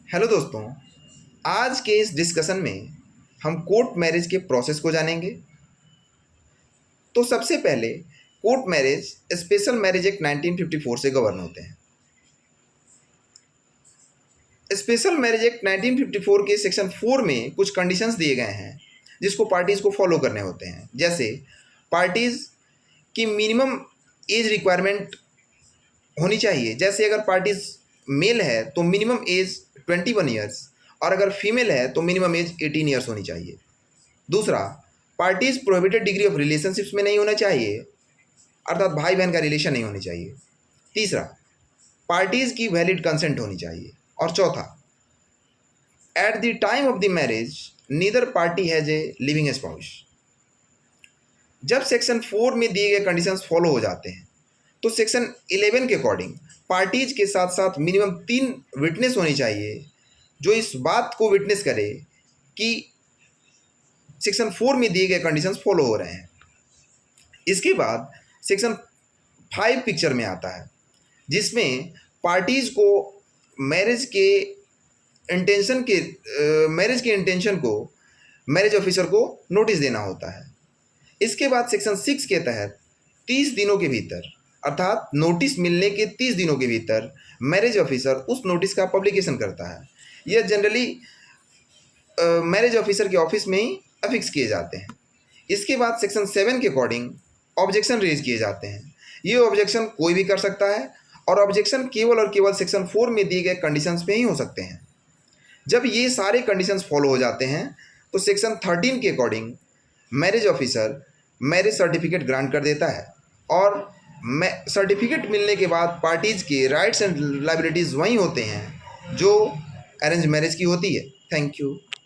Hello दोस्तों, आज के इस डिस्कशन में हम कोर्ट मैरिज के प्रोसेस को जानेंगे। तो सबसे पहले court marriage special marriage act 1954 से गवर्न होते हैं। स्पेशल मैरिज एक्ट 1954 के सेक्शन 4 में कुछ कंडीशंस दिए गए हैं जिसको पार्टीज़ को फॉलो करने होते हैं। जैसे पार्टीज़ की मिनिमम एज रिक्वायरमेंट होनी चाहिए। जैसे अगर पार्टीज़ मेल है तो मिनिमम एज 21 ईयर्स और अगर फीमेल है तो मिनिमम एज 18 ईयर्स होनी चाहिए। दूसरा, parties prohibited degree of relationships में नहीं होना चाहिए, अर्थात भाई बहन का रिलेशन नहीं होनी चाहिए। तीसरा, पार्टीज की वैलिड कंसेंट होनी चाहिए। और चौथा, at the time of the marriage neither party has a living spouse. जब सेक्शन 4 में दिए गए कंडीशंस फॉलो हो जाते हैं तो सेक्शन 11 के अकॉर्डिंग पार्टीज के साथ साथ मिनिमम 3 विटनेस होनी चाहिए जो इस बात को विटनेस करे कि सेक्शन 4 में दिए गए कंडीशंस फॉलो हो रहे हैं। इसके बाद सेक्शन 5 पिक्चर में आता है जिसमें पार्टीज़ को मैरिज के इंटेंशन को मैरिज ऑफिसर को नोटिस देना होता है। इसके बाद सेक्शन 6 के तहत 30 दिनों के भीतर, अर्थात नोटिस मिलने के 30 दिनों के भीतर मैरिज ऑफिसर उस नोटिस का पब्लिकेशन करता है। यह जनरली मैरिज ऑफिसर के ऑफिस में ही अफिक्स किए जाते हैं। इसके बाद सेक्शन 7 के अकॉर्डिंग ऑब्जेक्शन रेज किए जाते हैं। ये ऑब्जेक्शन कोई भी कर सकता है और ऑब्जेक्शन केवल और केवल सेक्शन 4 में दिए गए कंडीशंस पे ही हो सकते हैं। जब ये सारे कंडीशंस फॉलो हो जाते हैं तो सेक्शन 13 के according marriage officer marriage certificate grant कर देता है और सर्टिफिकेट मिलने के बाद पार्टीज़ के राइट्स एंड लायबिलिटीज़ वही होते हैं जो अरेंज मैरिज की होती है। Thank you.